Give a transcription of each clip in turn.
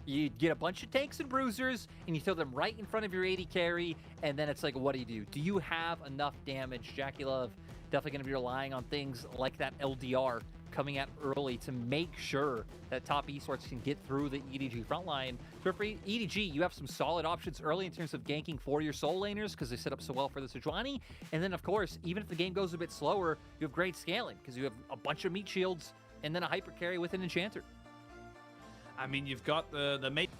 You get a bunch of tanks and bruisers, and you throw them right in front of your AD carry, and then it's like, what do? Do you have enough damage? Jackie Love definitely going to be relying on things like that LDR coming out early to make sure that top esports can get through the EDG frontline. So for EDG, you have some solid options early in terms of ganking for your soul laners because they set up so well for the Sejuani. And then, of course, even if the game goes a bit slower, you have great scaling because you have a bunch of meat shields and then a hyper carry with an enchanter. I mean, you've got the mate.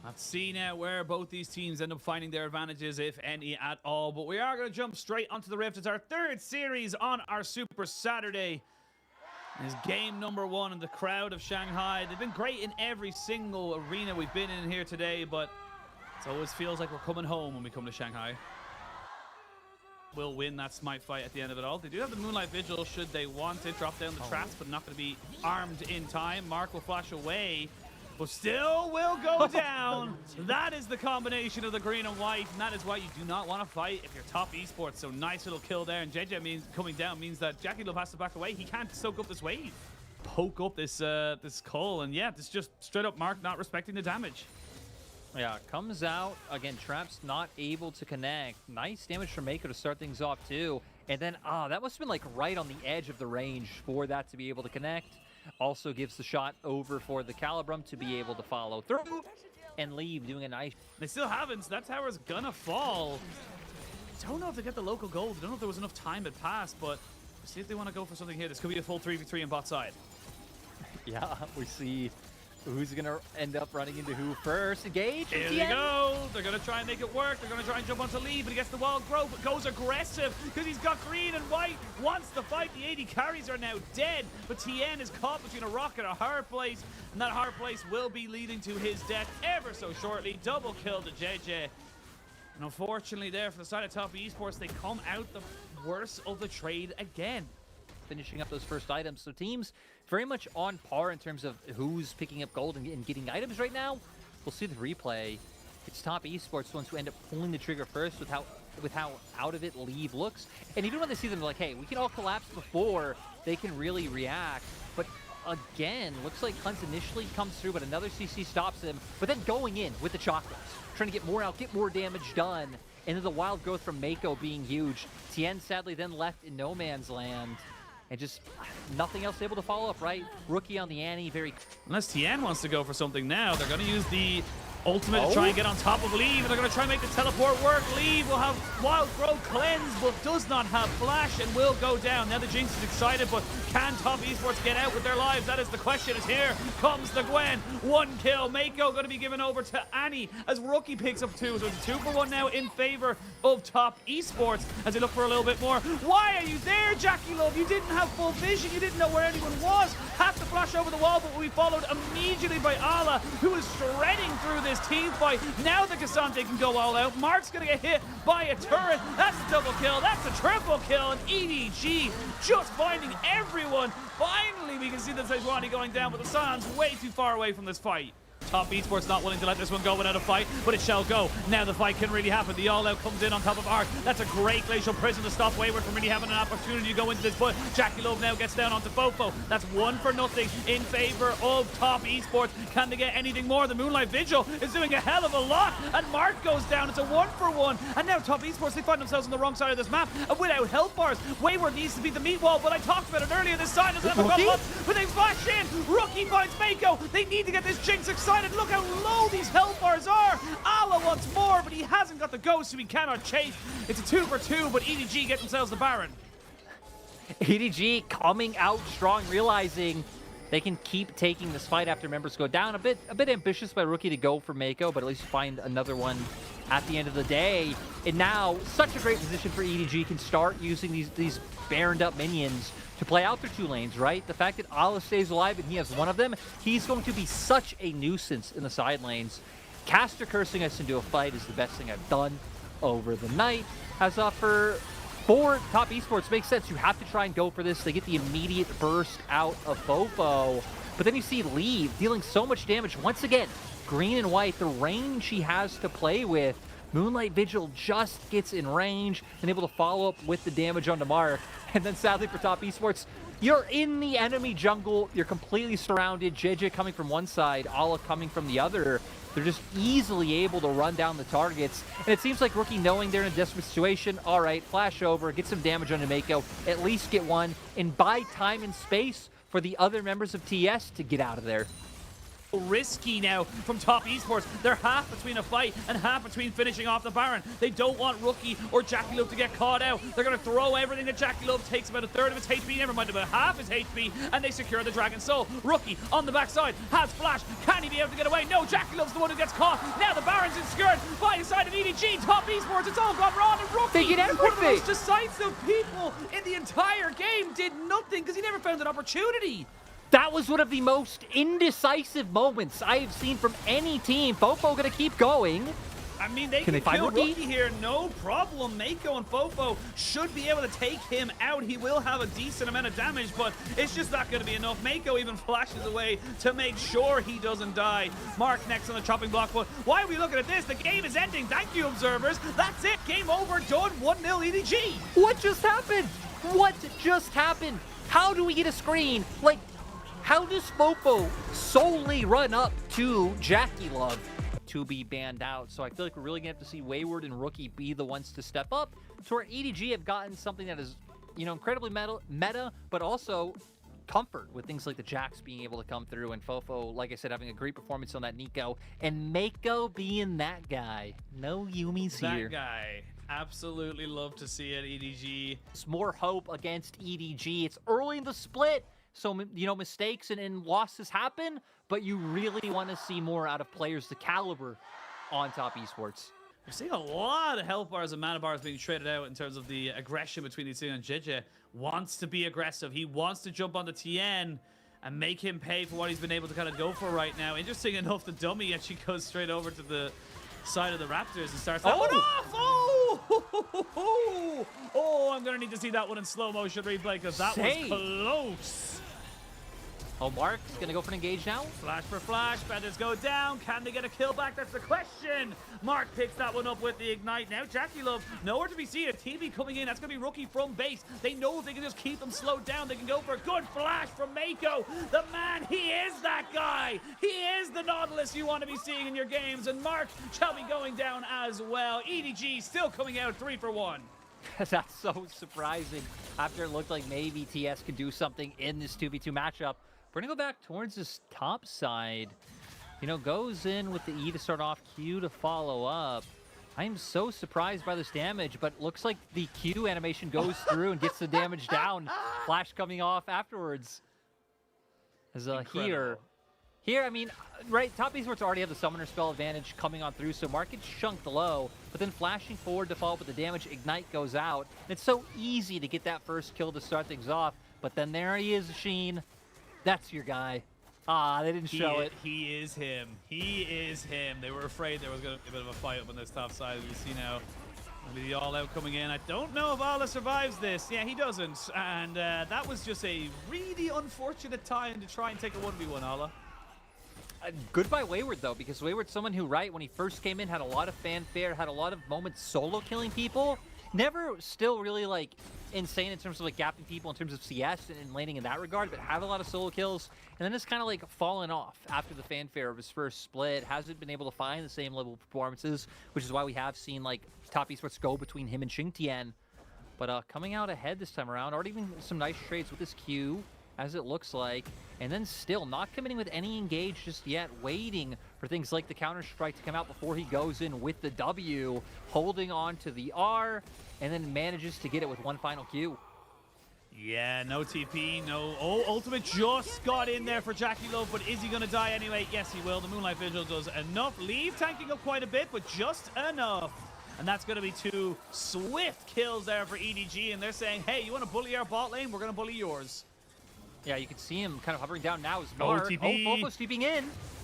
Let's see now where both these teams end up finding their advantages, if any at all. But we are going to jump straight onto the Rift. It's our third series on our Super Saturday. It's game number 1 in the crowd of Shanghai. They've been great in every single arena we've been in here today, but it always feels like we're coming home when we come to Shanghai. Will win that smite fight at the end of it all. They do have the Moonlight Vigil should they want it. Drop down the traps, but not going to be armed in time. Mark will flash away, but still will go down. That is the combination of the green and white, and that is why you do not want to fight if you're top esports. So nice little kill there, and JJ means coming down means that Jackie Love has to back away. He can't soak up this wave, poke up this this Cull, and yeah, this just straight up Mark not respecting the damage. Yeah, comes out. Again, traps not able to connect. Nice damage from Mako to start things off, too. And then, that must have been, like, right on the edge of the range for that to be able to connect. Also gives the shot over for the Calibrum to be able to follow through and leave, doing a nice... They still haven't, so that tower's gonna fall. Don't know if they get the local gold. Don't know if there was enough time had passed, but let's see if they want to go for something here. This could be a full 3v3 on bot side. Yeah, we see... Who's going to end up running into who first? Engage? Here they go. They're going to try and make it work. They're going to try and jump onto lead, but he gets the wild growth, but goes aggressive because he's got green and white. Wants to fight. The AD carries are now dead, but TN is caught between a rock and a hard place, and that hard place will be leading to his death ever so shortly. Double kill to JJ. And unfortunately there for the side of top esports, they come out the worst of the trade again. Finishing up those first items. So teams very much on par in terms of who's picking up gold and getting items right now. We'll see the replay. It's top esports ones who end up pulling the trigger first with how out of it Leave looks. And even when they see them, they're like, hey, we can all collapse before they can really react. But again, looks like Hunt initially comes through, but another CC stops him. But then going in with the chocolates, trying to get more out, get more damage done. And then the wild growth from Mako being huge. Tien sadly then left in no man's land. And just nothing else able to follow up, right? Rookie on the ante, very... Unless Tien wants to go for something now, they're going to use the ultimate to try and get on top of Leave, and they're going to try and make the teleport work. Leave will have Wild Growth cleanse, but does not have Flash and will go down. Now the Jinx is excited, but can top esports get out with their lives? That is the question. As here comes the Gwen. 1 kill. Mako going to be given over to Annie as Rookie picks up 2. So it's 2 for 1 now in favor of top esports as they look for a little bit more. Why are you there, Jackie Love? You didn't have full vision. You didn't know where anyone was. Had to flash over the wall, but we followed immediately by Ala, who is shredding through this team fight. Now the Cassandre can go all out. Mark's going to get hit by a turret. That's a double kill. That's a triple kill. And EDG just finding everyone. Finally, we can see the Sejuani going down, but the Scion's way too far away from this fight. Top esports not willing to let this one go without a fight, but it shall go. Now the fight can really happen. The all-out comes in on top of Arc. That's a great Glacial Prison to stop Wayward from really having an opportunity to go into this, but Jackie Love now gets down onto Fofo. That's 1 for nothing in favor of top esports. Can they get anything more? The Moonlight Vigil is doing a hell of a lot, and Mark goes down. It's a 1 for 1, and now top esports, they find themselves on the wrong side of this map without health bars. Wayward needs to be the meat wall, but I talked about it earlier. This side doesn't have a problem, but they flash in. Rookie finds Mako. They need to get this Jinx excited. Look how low these health bars are. Ala wants more, but he hasn't got the ghost, so he cannot chase. It's a 2 for 2, but EDG get themselves the Baron. EDG coming out strong, realizing they can keep taking this fight after members go down. A bit ambitious by Rookie to go for Mako, but at least find another one at the end of the day. And now, such a great position for EDG, can start using these baroned up minions to play out their 2 lanes, right? The fact that Ala stays alive and he has 1 of them, he's going to be such a nuisance in the side lanes. Caster cursing us into a fight is the best thing I've done over the night. As for top esports, makes sense. You have to try and go for this. They get the immediate burst out of Fofo. But then you see Leave dealing so much damage. Once again, green and white, the range he has to play with. Moonlight Vigil just gets in range and able to follow up with the damage onto Mark. And then sadly for top esports, You're in the enemy jungle. You're completely surrounded. JJ coming from one side, Ala coming from the other. They're just easily able to run down the targets. And it seems like Rookie, knowing they're in a desperate situation, all right, flash over, get some damage on Mako, at least get one, and buy time and space for the other members of TS to get out of there. Risky now from Top Esports. They're half between a fight and half between finishing off the Baron. They don't want Rookie or Jackie Love to get caught out. They're going to throw everything at Jackie Love. Takes about a third of his HP, never mind about half his HP, and they secure the Dragon Soul. Rookie on the backside has flash. Can he be able to get away? No, Jackie Love's the one who gets caught. Now the Baron's insecured by the side of EDG. Top Esports, it's all gone wrong, and Rookie, they get everything. one of the most decisive people in the entire game, did nothing because he never found an opportunity. That was one of the most indecisive moments I have seen from any team. Fofo gonna keep going. I mean, they can kill Rookie here, no problem. Mako and Fofo should be able to take him out. He will have a decent amount of damage, but it's just not going to be enough. Mako even flashes away to make sure he doesn't die. Mark next on the chopping block, but why are we looking at this? The game is ending. Thank you, observers. That's it. Game over. Done. 1-0 EDG. What just happened? What just happened? How do we get a screen? Like, how does Fofo solely run up to Jackie Love to be banned out? So I feel like we're really going to have to see Wayward and Rookie be the ones to step up to where EDG have gotten something that is, you know, incredibly meta, but also comfort with things like the Jax being able to come through, and Fofo, like I said, having a great performance on that Nico, and Mako being that guy. No Yumi's here. That guy. Absolutely love to see it, EDG. It's more hope against EDG. It's early in the split. So, you know, mistakes and losses happen, but you really want to see more out of players the caliber on Top Esports. We're seeing a lot of health bars and mana bars being traded out in terms of the aggression between these two, and JJ wants to be aggressive. He wants to jump onto TN and make him pay for what he's been able to kind of go for right now. Interesting enough, the dummy actually goes straight over to the side of the Raptors and starts that one off. Oh, I'm going to need to see that one in slow motion replay because that was close. Oh, Mark's going to go for an engage now. Flash for flash. Bandits go down. Can they get a kill back? That's the question. Mark picks that one up with the ignite. Now Jackie Love, nowhere to be seen. A TV coming in. That's going to be Rookie from base. They know if they can just keep them slowed down, they can go for a good flash from Mako. The man, he is that guy. He is the Nautilus you want to be seeing in your games. And Mark shall be going down as well. EDG still coming out 3 for 1. That's so surprising. After it looked like maybe TS could do something in this 2v2 matchup. We're going to go back towards this top side. You know, goes in with the E to start off, Q to follow up. I am so surprised by this damage, but looks like the Q animation goes through and gets the damage down. Flash coming off afterwards. As here, I mean, right, Top Esports already have the summoner spell advantage coming on through, so Mark gets chunked low, but then flashing forward to follow up with the damage, Ignite goes out. And it's so easy to get that first kill to start things off, but then there he is, Sheen. That's your guy. Ah, they didn't show it. He is him. He is him. They were afraid there was going to be a bit of a fight up on this top side. We see now maybe the all-out coming in. I don't know if Ala survives this. Yeah, he doesn't. And that was just a really unfortunate time to try and take a 1v1, Ala. Goodbye Wayward, though, because Wayward's someone who, right, when he first came in, had a lot of fanfare, had a lot of moments solo killing people. Never still really, like, insane in terms of, like, gapping people in terms of CS and landing in that regard, but had a lot of solo kills. And then it's kind of, like, fallen off after the fanfare of his first split. Hasn't been able to find the same level of performances, which is why we have seen, like, Top Esports go between him and Xingtian. But coming out ahead this time around, already even some nice trades with this Q, as it looks like, and then still not committing with any engage just yet, waiting for things like the Counter-Strike to come out before he goes in with the W, holding on to the R, and then manages to get it with one final Q. Yeah, no TP, no... Oh, Ultimate just got in there for Jackie Love, but is he going to die anyway? Yes, he will. The Moonlight Vigil does enough. Leave tanking up quite a bit, but just enough. And that's going to be 2 swift kills there for EDG, and they're saying, hey, you want to bully our bot lane? We're going to bully yours. Yeah, you can see him kind of hovering down now as Mark. TP. Oh, Fofo's TPing in.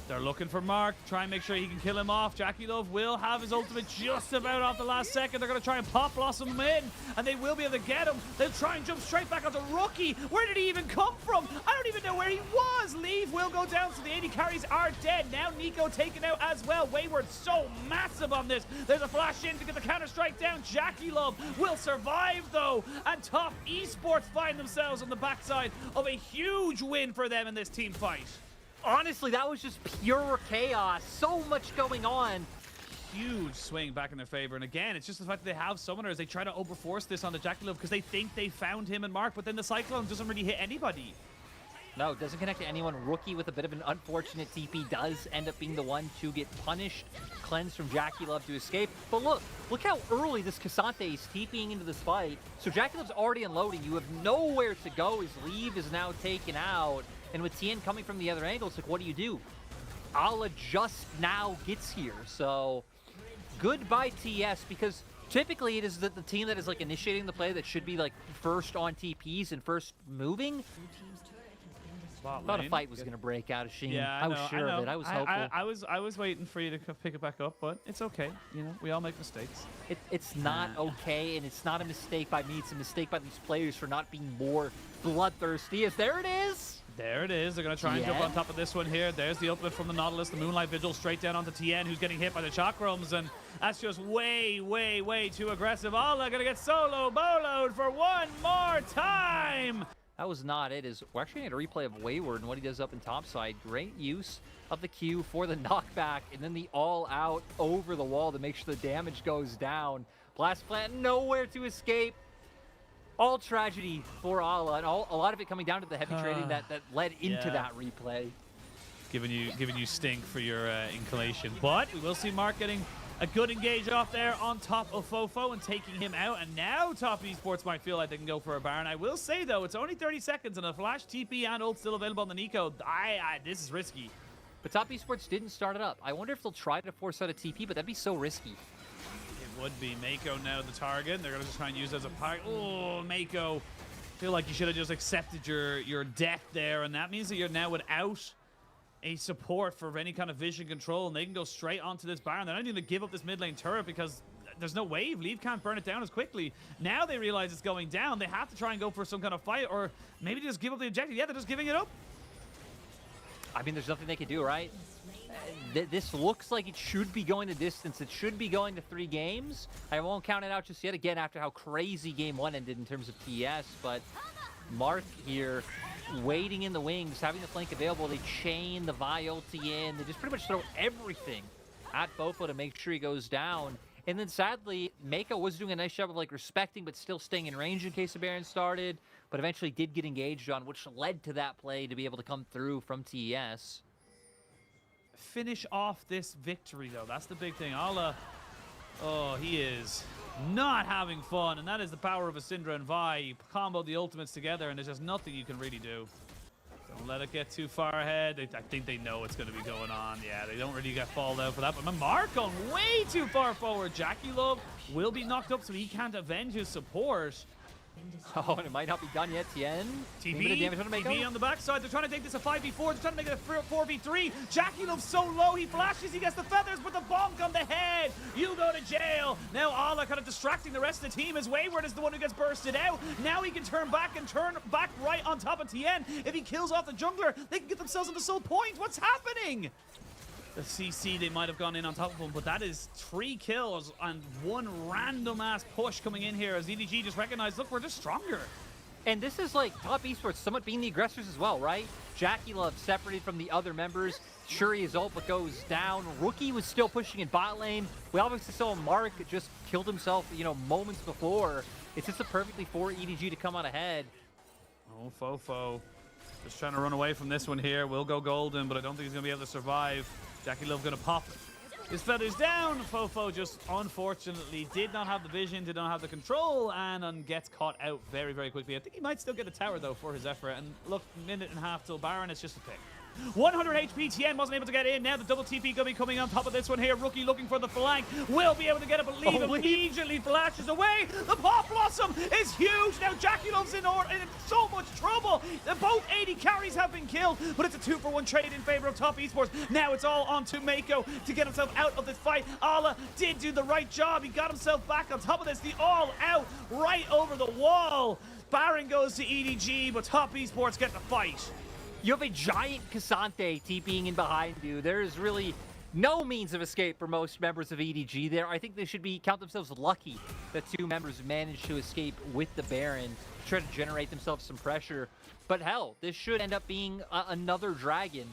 They're looking for Mark, try and make sure he can kill him off. Jackie Love will have his ultimate just about off the last second. They're going to try and pop Blossom him in, and they will be able to get him. They'll try and jump straight back onto Rookie. Where did he even come from? I don't even know where he was. Leave will go down, so the AD carries are dead. Now Nico taken out as well. Wayward so massive on this. There's a flash in to get the counter strike down. Jackie Love will survive though, and Top Esports find themselves on the backside of a huge win for them in this team fight. Honestly, that was just pure chaos. So much going on. Huge swing back in their favor. And again, it's just the fact that they have summoners. They try to overforce this on the Jackie Love because they think they found him and Mark, but then the Cyclone doesn't really hit anybody. No, it doesn't connect to anyone. Rookie with a bit of an unfortunate TP does end up being the one to get punished. Cleanse from Jackie Love to escape. But look how early this Cassante is TPing into this fight. So Jackie Love's already unloading. You have nowhere to go. His leave is now taken out. And with Tien coming from the other angle, it's like, what do? Ala just now gets here. So goodbye TS, because typically it is the team that is like initiating the play that should be like first on TPs and first moving. I thought a fight was going to break out of Sheen. Yeah, I was sure of it. I was hopeful. I was waiting for you to pick it back up, but it's okay. You know, we all make mistakes. It's not okay, and it's not a mistake by me. It's a mistake by these players for not being more bloodthirsty. There it is. There it is. They're going to try and jump on top of this one here. There's the ultimate from the Nautilus, the Moonlight Vigil, straight down onto Tien, who's getting hit by the Chakrams, and that's just way, way, way too aggressive. Ala going to get solo boloed for one more time. That was not it. We're actually going to get a replay of Wayward and what he does up in topside. Great use of the Q for the knockback, and then the all-out over the wall to make sure the damage goes down. Blast Plant nowhere to escape. All tragedy for Ala, and a lot of it coming down to the heavy trading that led into that replay. Giving you stink for your inclination, but we will see Mark getting a good engage off there on top of Fofo and taking him out, and now Top Esports might feel like they can go for a Baron. I will say though, it's only 30 seconds and a flash TP and ult still available on the Nico. This is risky. But Top Esports didn't start it up. I wonder if they'll try to force out a TP, but that'd be so risky. Would be Mako now the target. They're going to just try and use it as a pirate. Oh, Mako. Feel like you should have just accepted your death there, and that means that you're now without a support for any kind of vision control, and they can go straight onto this Baron. They're not even going to give up this mid lane turret because there's no wave. Leave can't burn it down as quickly. Now they realize it's going down. They have to try and go for some kind of fight, or maybe just give up the objective. Yeah, they're just giving it up. I mean, there's nothing they can do, right? This looks like it should be going the distance. It should be going to 3 games. I won't count it out just yet again after how crazy game 1 ended in terms of TS, but Mark here waiting in the wings, having the flank available. They chain the Vi ulti in. They just pretty much throw everything at Fofo to make sure he goes down. And then sadly, Mako was doing a nice job of like respecting but still staying in range in case the Baron started, but eventually did get engaged on, which led to that play to be able to come through from TES. Finish off this victory though. That's the big thing. Ala, oh, he is not having fun, and that is the power of a Syndra and Vi. You combo the ultimates together and there's just nothing you can really do. Don't let it get too far ahead. I think they know what's going to be going on. Yeah, they don't really get falled out for that, but Mark going way too far forward. Jackie Love will be knocked up so he can't avenge his support. Oh, and it might not be done yet, Tien. TP on the backside. They're trying to take this a 5v4. They're trying to make it a 4v3. Jackie Love's so low. He flashes. He gets the feathers, but the bonk on the head. You go to jail. Now Ala kind of distracting the rest of the team as Wayward is the one who gets bursted out. Now he can turn back right on top of Tien. If he kills off the jungler, they can get themselves into soul point. What's happening? The CC, they might have gone in on top of him, but that is 3 kills and 1 random-ass push coming in here as EDG just recognized, look, we're just stronger. And this is like Top Esports somewhat being the aggressors as well, right? Jackie Love separated from the other members. Shuri is ult but goes down. Rookie was still pushing in bot lane. We obviously saw Mark just killed himself, you know, moments before. It's just a perfectly for EDG to come out ahead. Oh, Fofo. Just trying to run away from this one here. Will go golden, but I don't think he's going to be able to survive. Jackie Love going to pop his feathers down. Fofo just unfortunately did not have the vision, did not have the control, and gets caught out very, very quickly. I think he might still get a tower, though, for his effort. And look, minute and a half till Baron, it's just a pick. 100 HP. TN wasn't able to get in. Now the double TP going to be coming on top of this one here. Rookie looking for the flank. Will be able to get it, but Leave immediately flashes away. The Pop Blossom is huge. Now Jackie Love's in so much trouble. Both 80 carries have been killed, but it's a 2-for-1 trade in favor of Top Esports. Now it's all on to Mako to get himself out of this fight. Ala did do the right job. He got himself back on top of this. The all-out right over the wall. Baron goes to EDG, but Top Esports get the fight. You have a giant Cassante TPing in behind you. There is really no means of escape for most members of EDG there. I think they should count themselves lucky that 2 members managed to escape with the Baron to try to generate themselves some pressure. But hell, this should end up being another dragon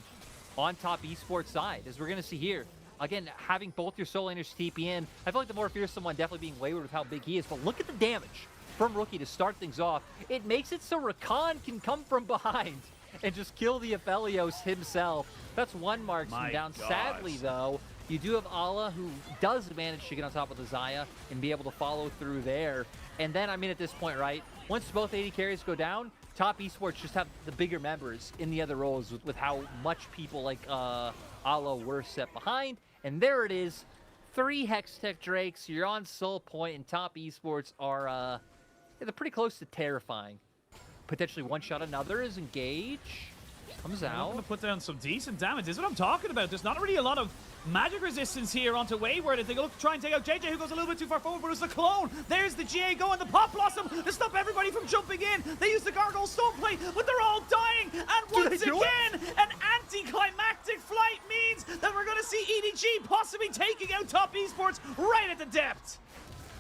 on Top Esports side, as we're going to see here. Again, having both your soul laners TP in, I feel like the more fearsome one definitely being Wayward with how big he is, but look at the damage from Rookie to start things off. It makes it so Rakan can come from behind and just kill the Aphelios himself. That's one marksman down. gosh. Sadly, though, you do have Ala, who does manage to get on top of the Xayah and be able to follow through there. And then, I mean, at this point, right, once both 80 carries go down, Top Esports just have the bigger members in the other roles with how much people like Ala were set behind. And there it is, 3 Hextech Drakes. You're on Soul Point, and Top Esports are they're pretty close to terrifying. Potentially one-shot another is engage. Comes I'm out. going to put down some decent damage. This is what I'm talking about. There's not really a lot of magic resistance here onto Wayward. If they look to try and take out JJ, who goes a little bit too far forward, but it's the clone. There's the GA going, the Pop Blossom to stop everybody from jumping in. They use the Gargoyle Stone Plate, but they're all dying. And once again, an anticlimactic flight means that we're going to see EDG possibly taking out Top Esports right at the depth.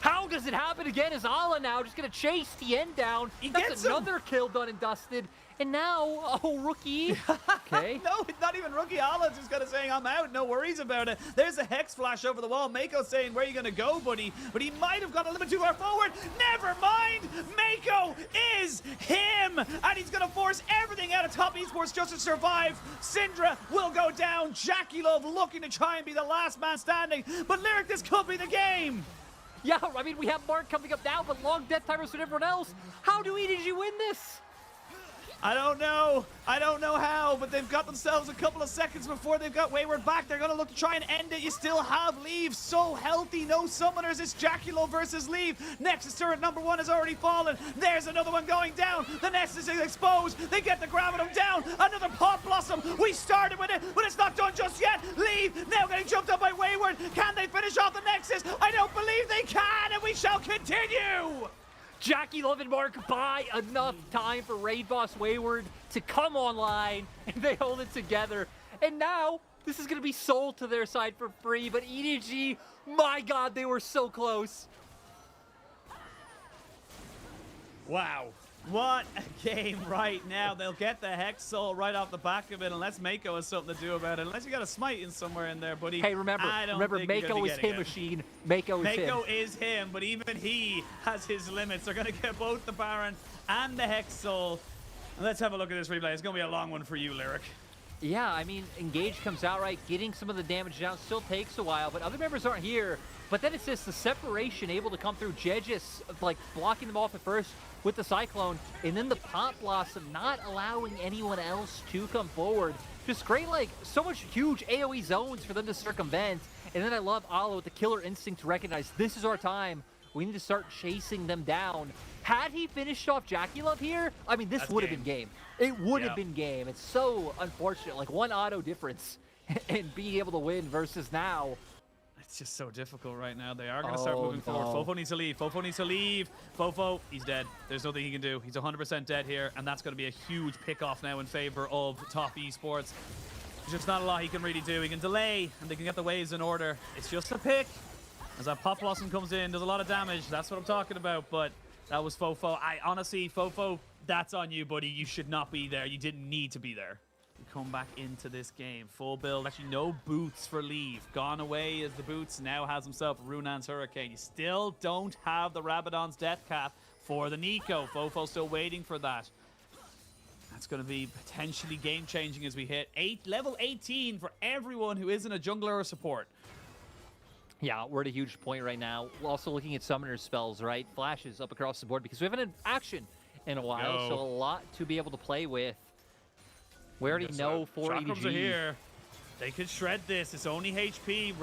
How does it happen again? Is Ala now just going to chase Tien down? That's another kill done and dusted. And now, oh, Rookie. Okay. No, not even Rookie. Ala's just kind of saying, I'm out. No worries about it. There's a Hex flash over the wall. Mako saying, where are you going to go, buddy? But he might have gone a little bit too far forward. Never mind. Mako is him. And he's going to force everything out of Top Esports just to survive. Syndra will go down. Jackie Love looking to try and be the last man standing. But Lyric, this could be the game. Yeah, I mean, we have Mark coming up now, but long death timers with everyone else. How do EDG win this? I don't know. I don't know how, but they've got themselves a couple of seconds before they've got Wayward back. They're going to look to try and end it. You still have Leave so healthy. No summoners. It's Jackulo versus Leave. Nexus turret number 1 has already fallen. There's another one going down. The Nexus is exposed. They get the Gravitum down. Another Pop Blossom. We started with it, but it's not done just yet. Leave now getting jumped up by Wayward. Can they finish off the Nexus? I don't believe they can, and we shall continue. Jackie Love and Mark buy enough time for Raid Boss Wayward to come online, and they hold it together. And now, this is going to be sold to their side for free, but EDG, my God, they were so close. Wow. What a game right now. They'll get the Hex Soul right off the back of it, unless Mako has something to do about it. Unless you got a smite in somewhere in there, buddy. Hey, remember, Mako is him machine. Mako is him, but even he has his limits. They're going to get both the Baron and the Hex Soul. And let's have a look at this replay. It's going to be a long one for you, Lyric. Yeah, I mean, Engage comes out right, getting some of the damage down still takes a while, but other members aren't here. But then it's just the separation able to come through. Jedges, like, blocking them off at first with the Cyclone, and then the Pop Blossom not allowing anyone else to come forward. Just great, like, so much huge AoE zones for them to circumvent. And then I love Ala with the killer instinct to recognize this is our time. We need to start chasing them down. Had he finished off Jackie Love here, I mean, this would have been game. It would have been game. It's so unfortunate. Like, one auto difference and being able to win versus now. It's just so difficult right now. They are going to start moving forward. Fofo needs to leave. Fofo needs to leave. Fofo, he's dead. There's nothing he can do. He's 100% dead here, and that's going to be a huge pick-off now in favor of Top Esports. There's just not a lot he can really do. He can delay, and they can get the waves in order. It's just a pick. As that Pop Blossom comes in, does a lot of damage. That's what I'm talking about, but that was Fofo. Honestly, Fofo, that's on you, buddy. You should not be there. You didn't need to be there. We come back into this game. Full build. Actually, no boots for Leave. Gone away as the boots. Now has himself Runan's Hurricane. You still don't have the Rabadon's Death Cap for the Nico. Fofo still waiting for that. That's going to be potentially game-changing as we hit level 18 for everyone who isn't a jungler or support. Yeah, we're at a huge point right now. We're also looking at summoner spells, right? Flashes up across the board because we haven't had action in a while, so a lot to be able to play with. We already know for Chakrams EDG. are here. They could shred this. It's only HP,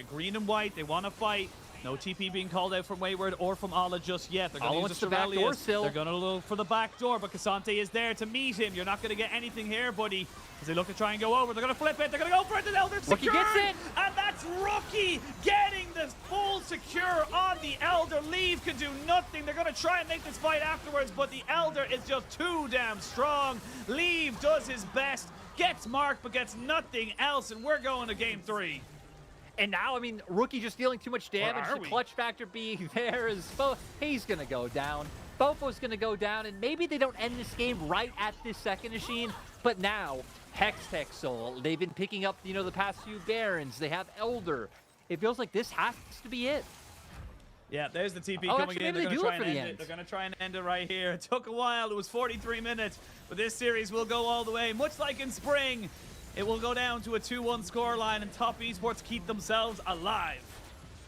green and white. They want to fight. No TP being called out from Wayward or from Ala just yet. They're going to use the back door still. They're going to look for the back door, but Cassante is there to meet him. You're not going to get anything here, buddy. As they look to try and go over, they're going to flip it. They're going to go for it. The Elder secured. Gets it. And that's Rookie getting the full secure on the Elder. Leave can do nothing. They're going to try and make this fight afterwards, but the Elder is just too damn strong. Leave does his best, gets marked, but gets nothing else, and we're going to game 3. And now, I mean, Rookie just dealing too much damage. The clutch factor being there is he's going to go down. Bofo's going to go down, and maybe they don't end this game right at this second machine, but now, Hextech Soul, they've been picking up, the past few Barons. They have Elder. It feels like this has to be it. Yeah, there's the TP coming in. They're going to try and end it. They're going to try and end it right here. It took a while. It was 43 minutes, but this series will go all the way, much like in spring. It will go down to a 2-1 scoreline, and Top Esports keep themselves alive.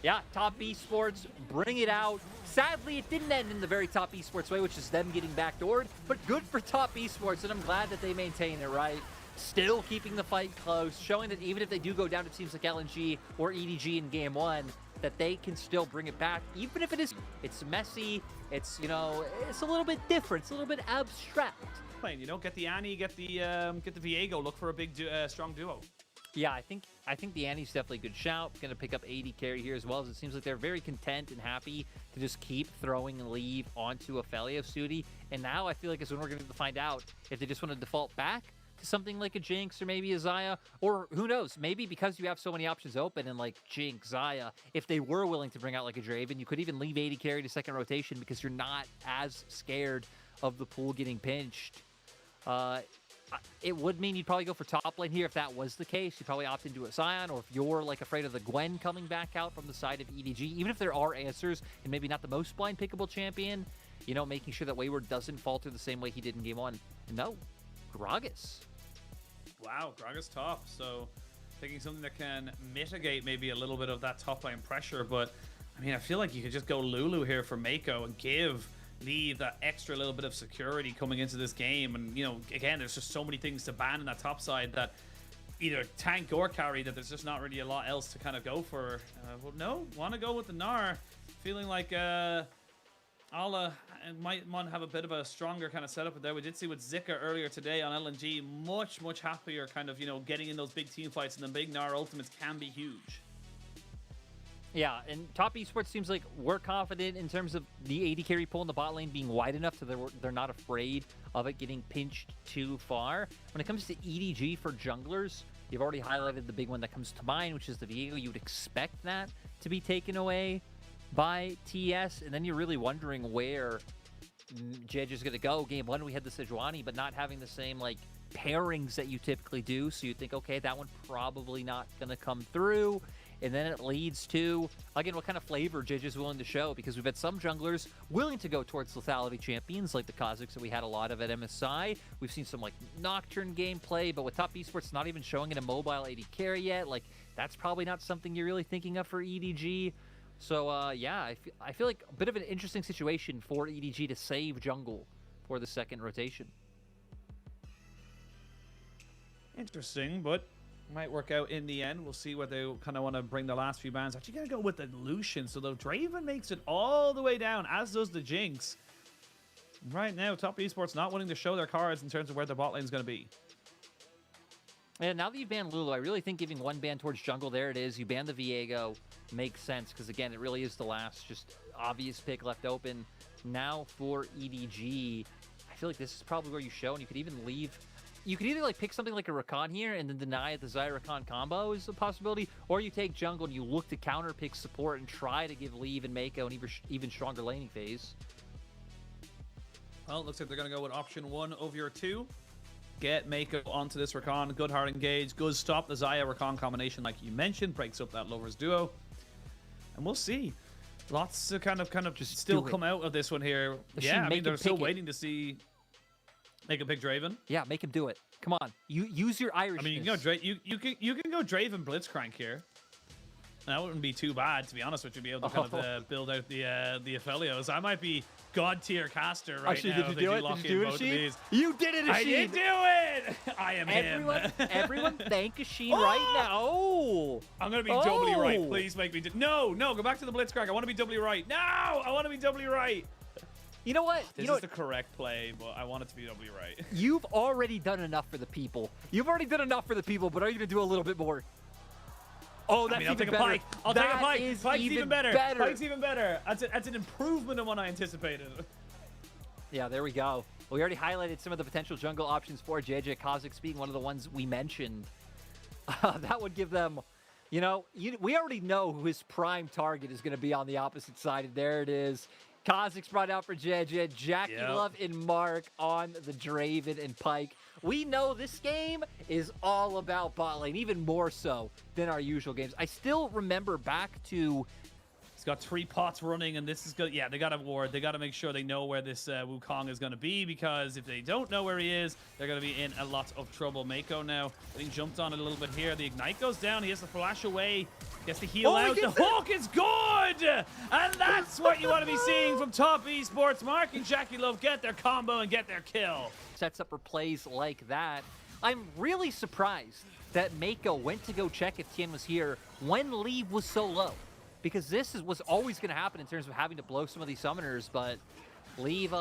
Yeah, Top Esports, bring it out. Sadly, it didn't end in the very Top Esports way, which is them getting backdoored, but good for Top Esports, and I'm glad that they maintain it, right? Still keeping the fight close, showing that even if they do go down to teams like LNG or EDG in Game 1, that they can still bring it back, even if it's messy, it's, it's a little bit different, it's a little bit abstract. Get the Annie, get the Viego. Look for a big, strong duo. Yeah, I think the Annie's definitely a good shout. Going to pick up AD carry here as well, as it seems like they're very content and happy to just keep throwing Leave onto Ophelia Sudi. And now I feel like it's when we're going to find out if they just want to default back to something like a Jinx or maybe a Xayah, or who knows, maybe because you have so many options open and like Jinx, Xayah, if they were willing to bring out like a Draven, you could even leave AD carry to second rotation because you're not as scared of the pool getting pinched. It would mean you'd probably go for top lane here if that was the case. You'd probably opt into a Sion, or if you're like afraid of the Gwen coming back out from the side of EDG, even if there are answers and maybe not the most blind pickable champion, making sure that Wayward doesn't falter the same way he did in Game 1. No, Gragas. Wow, Gragas top. So taking something that can mitigate maybe a little bit of that top lane pressure, but I mean, I feel like you could just go Lulu here for Mako and give Leave that extra little bit of security coming into this game. And, again, there's just so many things to ban in that top side that either tank or carry that there's just not really a lot else to kind of go for. Well, no, want to go with the Gnar. Feeling like Ala might have a bit of a stronger kind of setup there. We did see with Zika earlier today on LNG, much happier kind of, getting in those big team fights, and the big Gnar ultimates can be huge. Yeah, and Top Esports seems like we're confident in terms of the AD carry pull in the bot lane being wide enough so they're not afraid of it getting pinched too far. When it comes to EDG for junglers, you've already highlighted the big one that comes to mind, which is the Viego. You would expect that to be taken away by TES, and then you're really wondering where Jedge is going to go. Game 1, we had the Sejuani, but not having the same, pairings that you typically do, so you think, okay, that one probably not going to come through. And then it leads to, again, what kind of flavor Jedge is willing to show, because we've had some junglers willing to go towards lethality champions, like the Kazakhs that we had a lot of at MSI. We've seen some, Nocturne gameplay, but with Top Esports not even showing an immobile AD carry yet, that's probably not something you're really thinking of for EDG. So, yeah, I feel like a bit of an interesting situation for EDG to save jungle for the second rotation. Interesting, but might work out in the end. We'll see where they kind of want to bring the last few bans. Actually, going to go with the Lucian. So the Draven makes it all the way down, as does the Jinx. Right now, Top Esports not wanting to show their cards in terms of where their bot lane is going to be. And now that you've banned Lulu, I really think giving one ban towards jungle, there it is. You ban the Viego, makes sense, because again, it really is the last just obvious pick left open. Now for EDG, I feel like this is probably where you show, and you could even leave. You could either pick something like a Rakan here and then deny it the Xayah Rakan combo is a possibility, or you take jungle and you look to counter pick support and try to give Leave and Mako an even stronger laning phase. Well, it looks like they're going to go with option 1 of your 2. Get Mako onto this Rakan. Good hard engage. Good stop the Xayah Rakan combination, like you mentioned. Breaks up that Lovers duo. And we'll see. Lots to kind of just still come out of this one here. Yeah, I mean, they're still waiting to see. Make a pick Draven. Yeah, make him do it. Come on, you use your Irishness. I mean, you can go Draven Blitzcrank here. That wouldn't be too bad, to be honest with you, to be able to kind of build out the Aphelios. I might be god tier caster right Actually, now. did you do it? Lock Did you do in it, both of Asheen? these. You did it, Asheen! I did do it! I am him. Everyone thank Asheen right now. Oh! I'm going to be doubly right. Please make me... No, go back to the Blitzcrank. I want to be doubly right. No! I want to be doubly right. You know what? This is the correct play, but I want it to be doubly right. You've already done enough for the people. But are you going to do a little bit more? Oh, that's I'll even take better. a pike. I'll take a pike. Pike's even better. better. Pike's even better. That's an improvement on what I anticipated. Yeah, there we go. We already highlighted some of the potential jungle options for JJ. Kha'Zix being one of the ones we mentioned. That would give them, we already know who his prime target is going to be on the opposite side. And there it is. Kha'Zix brought out for JJ. Jackie Love and Mark on the Draven and Pike. We know this game is all about bot lane, even more so than our usual games. I still remember back to... He's got 3 pots running, and this is good. Yeah, they got a ward. They got to make sure they know where this Wukong is going to be, because if they don't know where he is, they're going to be in a lot of trouble. Mako now getting jumped on a little bit here. The Ignite goes down. He has to flash away. Gets to heal out. The hook is good! And that's what you want to be seeing from top esports. Mark and Jackie Love get their combo and get their kill. Sets up for plays like that. I'm really surprised that Mako went to go check if Tien was here when Leave was so low. Because this was always going to happen in terms of having to blow some of these summoners, but Leave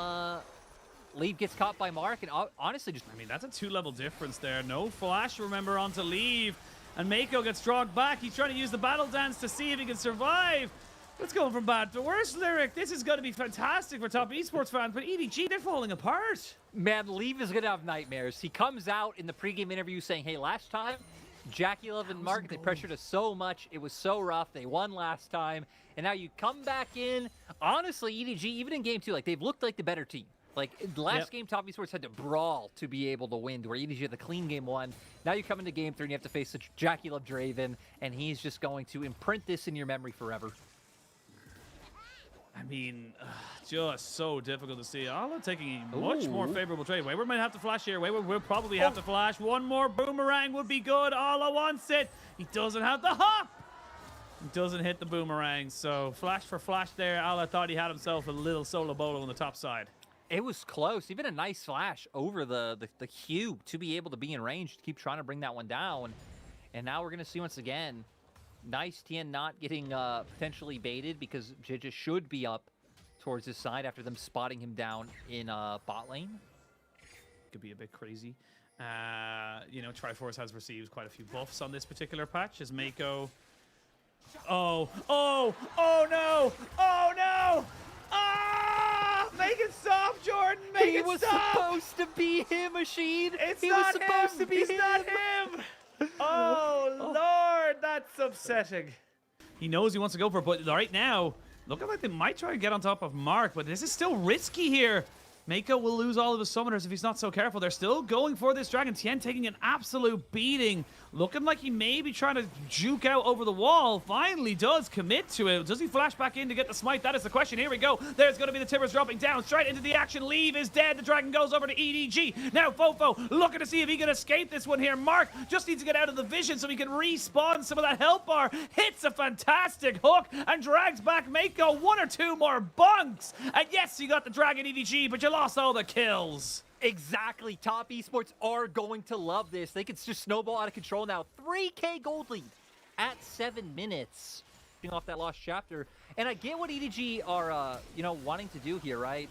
gets caught by Mark, and honestly just... I mean, that's a 2-level difference there. No flash, remember, onto Leave, and Mako gets dragged back. He's trying to use the battle dance to see if he can survive. It's going from bad to worse, Lyric. This is going to be fantastic for top esports fans, but EDG, they're falling apart. Man, Leave is going to have nightmares. He comes out in the pregame interview saying, hey, last time, Jackie Love and Mark, they pressured us so much. It was so rough. They won last time. And now you come back in. Honestly, EDG, even in game 2, like, they've looked like the better team. Like, last game, Top Esports had to brawl to be able to win, where EDG had the clean game 1. Now you come into game 3 and you have to face such Jackie Love Draven, and he's just going to imprint this in your memory forever. I mean, just so difficult to see. Ala taking a much more favorable trade. Wayward might have to flash here. Wayward will probably have to flash. One more boomerang would be good. Ala wants it. He doesn't have the hop. He doesn't hit the boomerang. So flash for flash there. Ala thought he had himself a little solo bolo on the top side. It was close. Even a nice flash over the cube to be able to be in range to keep trying to bring that one down. And now we're going to see once again... Nice Tien not getting potentially baited, because JJ should be up towards his side after them spotting him down in bot lane. Could be a bit crazy. Triforce has received quite a few buffs on this particular patch as Mako... Oh no! Ah! Make it stop, Jordan! Make it stop! He was supposed to be him, Asheen! He was supposed to be him! He's not him! Oh, Lord, that's upsetting. He knows he wants to go for it, but right now, looking like they might try and get on top of Mark, but this is still risky here. Mako will lose all of his summoners if he's not so careful. They're still going for this dragon. Tien taking an absolute beating. Looking like he may be trying to juke out over the wall. Finally does commit to it. Does he flash back in to get the smite? That is the question. Here we go. There's going to be the timbers dropping down straight into the action. Leave is dead. The dragon goes over to EDG. Now Fofo looking to see if he can escape this one here. Mark just needs to get out of the vision so he can respawn some of that health bar. Hits a fantastic hook and drags back Mako. 1 or 2 more bunks. And yes, you got the dragon EDG, but you lost all the kills. Exactly. Top Esports are going to love this. They could just snowball out of control now. 3K gold lead at 7 minutes. Off that lost chapter. And I get what EDG are, wanting to do here, right?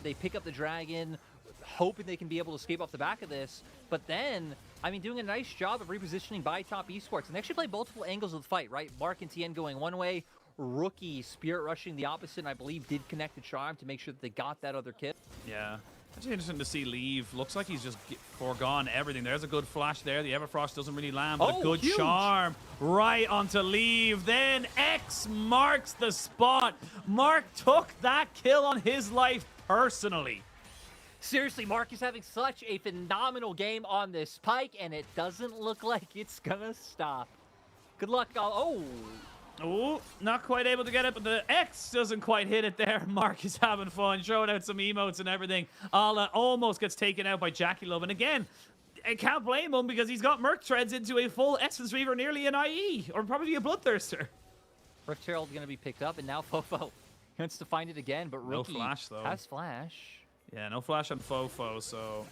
They pick up the dragon, hoping they can be able to escape off the back of this. But then, doing a nice job of repositioning by Top Esports. And they actually play multiple angles of the fight, right? Mark and Tien going one way, Rookie Spirit rushing the opposite, and I believe did connect the charm to make sure that they got that other kill. Yeah. Actually interesting to see Leave. Looks like he's just foregone everything. There's a good flash there. The Everfrost doesn't really land, but a good charm right onto Leave. Then X marks the spot. Mark took that kill on his life personally. Seriously, Mark is having such a phenomenal game on this Pike, and it doesn't look like it's gonna stop. Good luck. Oh, not quite able to get it, but the X doesn't quite hit it there. Mark is having fun, showing out some emotes and everything. Ala almost gets taken out by Jackie Love. And again, I can't blame him because he's got Merc Treads into a full Essence Reaver, nearly an IE, or probably a Bloodthirster. Rift Herald going to be picked up, and now Fofo wants to find it again, but Rookie no flash, though. has flash. Yeah, no flash on Fofo, so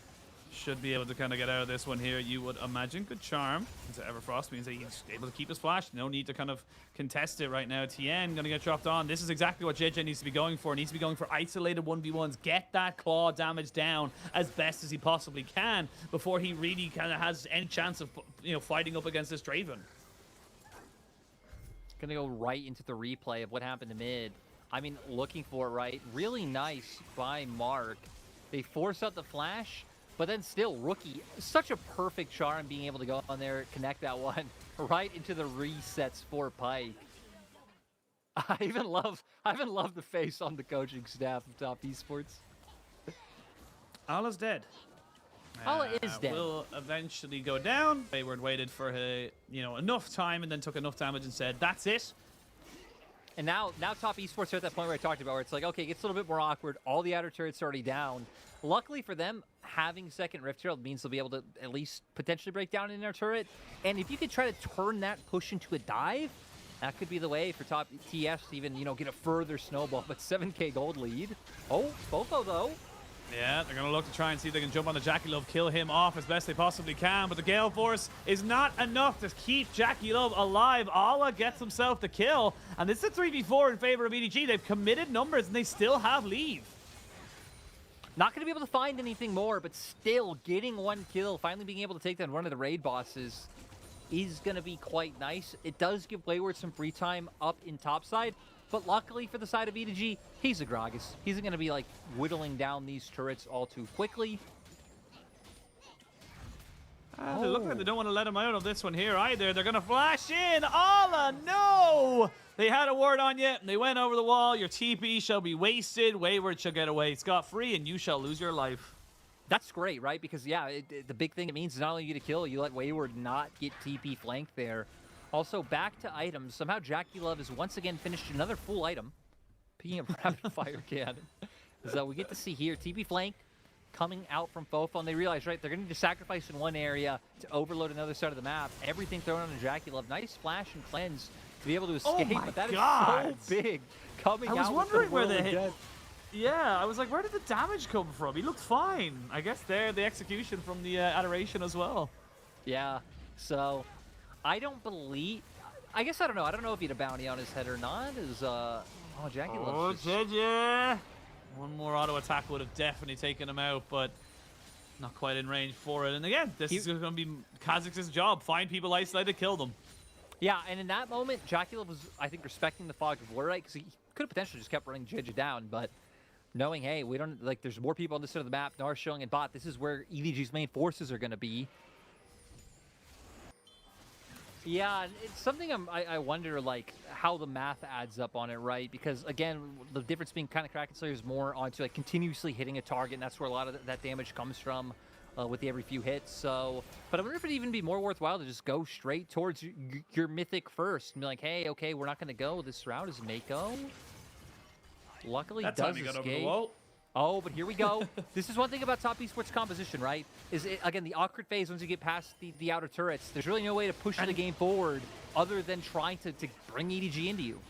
should be able to kind of get out of this one here, you would imagine. Good charm into Everfrost means that he's able to keep his flash. No need to kind of contest it right now. Tien going to get dropped on. This is exactly what JJ needs to be going for. He needs to be going for isolated 1v1s. Get that claw damage down as best as he possibly can before he really kind of has any chance of, you know, fighting up against this Draven. Going to go right into the replay of what happened to mid. I mean, looking for it, right? Really nice by Mark. They force out the flash. But then still, Rookie, such a perfect charm being able to go on there, connect that one right into the resets for Pyke. I even love the face on the coaching staff of Top Esports. Allah's dead. Allah is dead. Will eventually go down. Wayward waited for enough time and then took enough damage and said, "That's it." And now Top Esports are at that point where I talked about, where it's like, okay, it gets a little bit more awkward. All the outer turrets are already down. Luckily for them, having second Rift Herald means they'll be able to at least potentially break down in their turret. And if you could try to turn that push into a dive, that could be the way for Top TS to even, get a further snowball. But 7k gold lead. Oh, Fofo though. Yeah, they're going to look to try and see if they can jump on the Jackie Love, kill him off as best they possibly can. But the Gale Force is not enough to keep Jackie Love alive. Allah gets himself the kill. And this is a 3v4 in favor of EDG. They've committed numbers and they still have leave. Not going to be able to find anything more, but still getting one kill, finally being able to take down one of the raid bosses is going to be quite nice. It does give Wayward some free time up in topside, but luckily for the side of EDG, he's a Gragas. He's going to be like whittling down these turrets all too quickly. They look like they don't want to let him out of this one here either. They're going to flash in. Allah, no! They had a ward on you, and they went over the wall. Your TP shall be wasted. Wayward shall get away scot-free, and you shall lose your life. That's great, right? Because, yeah, the big thing it means is not only you to kill, you let Wayward not get TP flanked there. Also, back to items. Somehow Jackie Love has once again finished another full item. Picking up Rapid Fire Cannon. So we get to see here, TP flank coming out from Fofo, and they realize, right, they're going to need to sacrifice in one area to overload another side of the map. Everything thrown on to Jackie Love. Nice flash and cleanse to be able to escape, but that is so big. Coming out. I was wondering where they hit. Yeah, I was like, where did the damage come from? He looked fine. I guess there, the execution from the adoration as well. Yeah, so I don't believe. I guess I don't know. I don't know if he had a bounty on his head or not. Jackie Love. Oh, one more auto attack would have definitely taken him out, but not quite in range for it. And again, this is going to be Kha'Zix's job. Find people isolated, kill them. Yeah, and in that moment, Jackie Love was, I think, respecting the Fog of War, right? Because he could have potentially just kept running JJ down, but knowing, hey, we don't, like, there's more people on this side of the map. Nar showing in bot. This is where EDG's main forces are going to be. Yeah, it's something I wonder, like, how the math adds up on it, right? Because, again, the difference being kind of Kraken Slayer is more onto, like, continuously hitting a target, and that's where a lot of that damage comes from with every few hits. So, but I wonder if it'd even be more worthwhile to just go straight towards your Mythic first and be like, hey, okay, we're not going to go this route as Mako. Luckily, that does time he got escape. over the wall. Oh, but here we go. This is one thing about Top Esports composition, right? Is it, again, the awkward phase once you get past the outer turrets. There's really no way to push the game forward other than trying to bring EDG into you.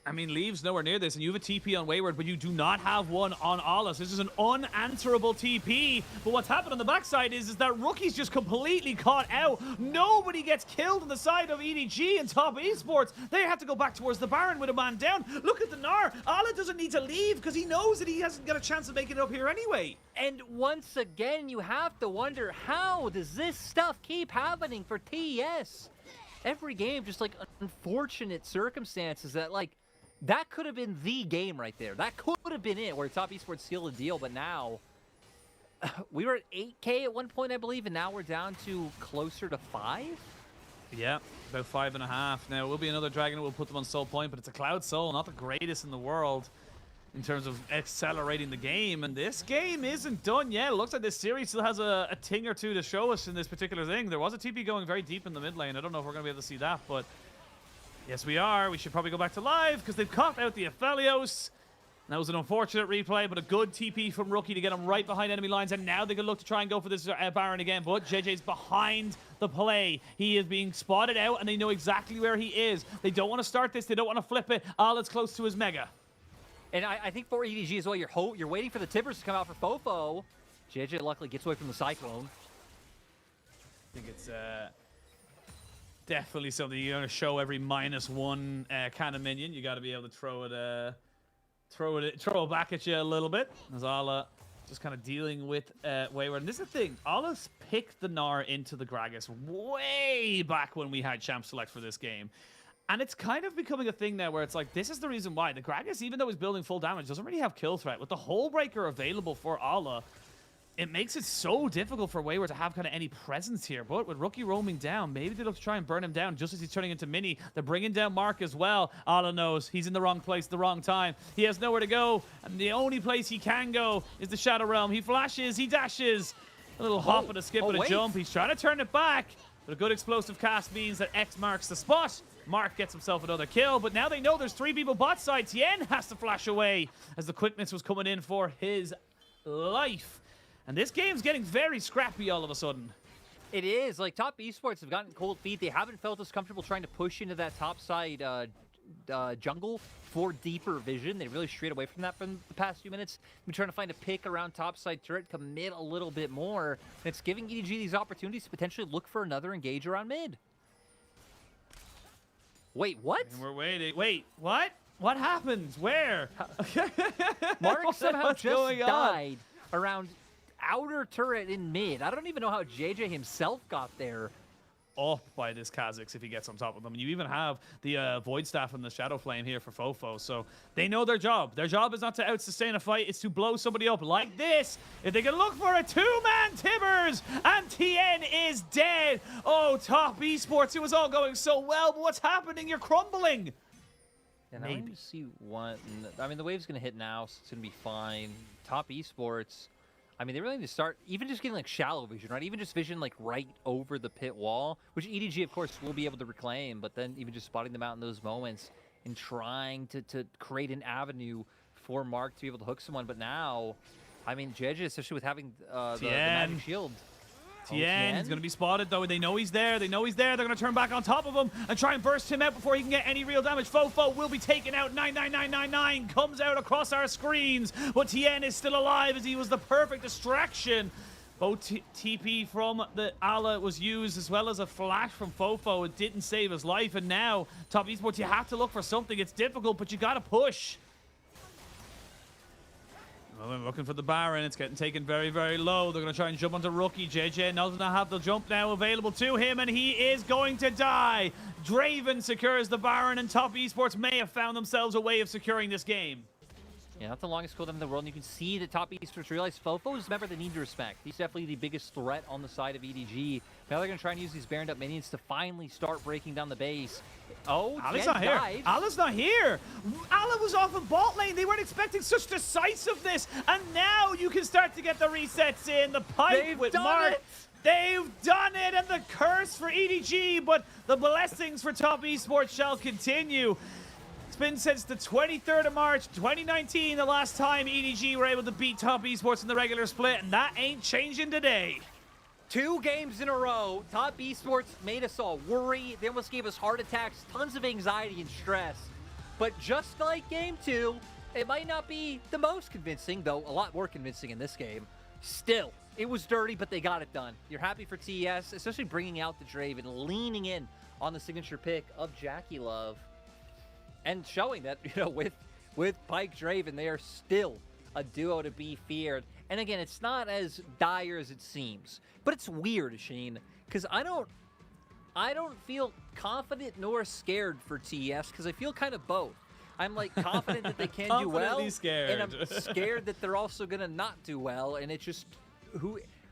I mean, Leave's nowhere near this, and you have a TP on Wayward, but you do not have one on Alas. This is an unanswerable TP, but what's happened on the backside is that Rookie's just completely caught out. Nobody gets killed on the side of EDG and Top Esports. They have to go back towards the Baron with a man down. Look at the Gnar. Ala doesn't need to leave because he knows that he hasn't got a chance of making it up here anyway. And once again, you have to wonder, how does this stuff keep happening for TES? Every game, just like unfortunate circumstances that, like, that could have been the game right there. That could have been it, where Top Esports sealed the deal, but now we were at 8K at one point, I believe, and now we're down to closer to 5? Yeah, about 5.5. Now, it will be another Dragon that will put them on Soul Point, but it's a Cloud Soul, not the greatest in the world in terms of accelerating the game, and this game isn't done yet. It looks like this series still has a ting or two to show us in this particular thing. There was a TP going very deep in the mid lane. I don't know if we're going to be able to see that, but yes, we are. We should probably go back to live because they've caught out the Aphelios. That was an unfortunate replay, but a good TP from Rookie to get him right behind enemy lines, and now they can look to try and go for this Baron again, but JJ's behind the play. He is being spotted out, and they know exactly where he is. They don't want to start this. They don't want to flip it. Ala's close to his Mega. And I think for EDG as well, you're waiting for the Tibbers to come out for Fofo. JJ luckily gets away from the Cyclone. I think it's definitely something you're going to show every -1 kind of minion. You got to be able to throw it back at you a little bit. As Ala just kind of dealing with Wayward. And this is the thing. Ala's picked the Gnar into the Gragas way back when we had Champ Select for this game. And it's kind of becoming a thing now where it's like, this is the reason why. The Gragas, even though he's building full damage, doesn't really have kill threat. With the Hole Breaker available for Ala, it makes it so difficult for Wayward to have kind of any presence here. But with Rookie roaming down, maybe they look to try and burn him down just as he's turning into Mini. They're bringing down Mark as well. Ala knows he's in the wrong place at the wrong time. He has nowhere to go, and the only place he can go is the Shadow Realm. He flashes, he dashes. A little hop and a skip and a jump. He's trying to turn it back, but a good explosive cast means that X marks the spot. Mark gets himself another kill, but now they know there's 3 people bot side. Tien has to flash away as the quickness was coming in for his life. And this game's getting very scrappy all of a sudden. It is. Like, top esports have gotten cold feet. They haven't felt as comfortable trying to push into that top side jungle for deeper vision. They really strayed away from that from the past few minutes. We're trying to find a pick around top side turret, commit a little bit more. And it's giving EDG these opportunities to potentially look for another engage around mid. Wait, what? And we're waiting. Wait, what? What happened? Where? Mark somehow just died around outer turret in mid. I don't even know how JJ himself got there. Up by this Kha'Zix if he gets on top of them. And you even have the Void Staff and the Shadow Flame here for Fofo. So they know their job. Their job is not to out-sustain a fight. It's to blow somebody up like this. If they can look for a 2-man Tibbers, and Tien is dead. Oh, top esports. It was all going so well, but what's happening? You're crumbling. Yeah, now maybe. See what. I mean, the wave's going to hit now, so it's going to be fine. Top esports. I mean, they really need to start even just getting like shallow vision, right? Even just vision like right over the pit wall, which EDG, of course, will be able to reclaim, but then even just spotting them out in those moments and trying to create an avenue for Mark to be able to hook someone. But now, I mean, JJ, especially with having the magic shield. Tien is going to be spotted, though. They know he's there. They know he's there. They're going to turn back on top of him and try and burst him out before he can get any real damage. Fofo will be taken out. 99999 comes out across our screens, but Tien is still alive as he was the perfect distraction. Both TP from the Ala was used as well as a flash from Fofo. It didn't save his life, and now, top esports, you have to look for something. It's difficult, but you got to push. Well, they're looking for the Baron. It's getting taken very, very low. They're going to try and jump onto Rookie. JJ does not have the jump now available to him, and he is going to die. Draven secures the Baron, and top esports may have found themselves a way of securing this game. Yeah, not the longest cooldown in the world, and you can see that top esports realize Fofo is a member they need to respect. He's definitely the biggest threat on the side of EDG. Now they're going to try and use these Baroned up minions to finally start breaking down the base. Oh, Ala's not here. Ala's not here. Ala was off of bot lane. They weren't expecting such decisiveness, and now you can start to get the resets in. The pipe with Mark. They've done it, and the curse for EDG, but the blessings for top esports shall continue. It's been since the 23rd of March, 2019, the last time EDG were able to beat top esports in the regular split, and that ain't changing today. 2 games in a row, top esports made us all worry. They almost gave us heart attacks, tons of anxiety and stress. But just like game 2, it might not be the most convincing, though a lot more convincing in this game. Still, it was dirty, but they got it done. You're happy for TES, especially bringing out the Draven, leaning in on the signature pick of Jackie Love. And showing that, you know, with Pyke Draven, they are still a duo to be feared. And again, it's not as dire as it seems. But it's weird, Sheen, because I don't feel confident nor scared for TES, because I feel kind of both. I'm like confident that they can do well, scared. and I'm scared that they're also gonna not do well. And it's just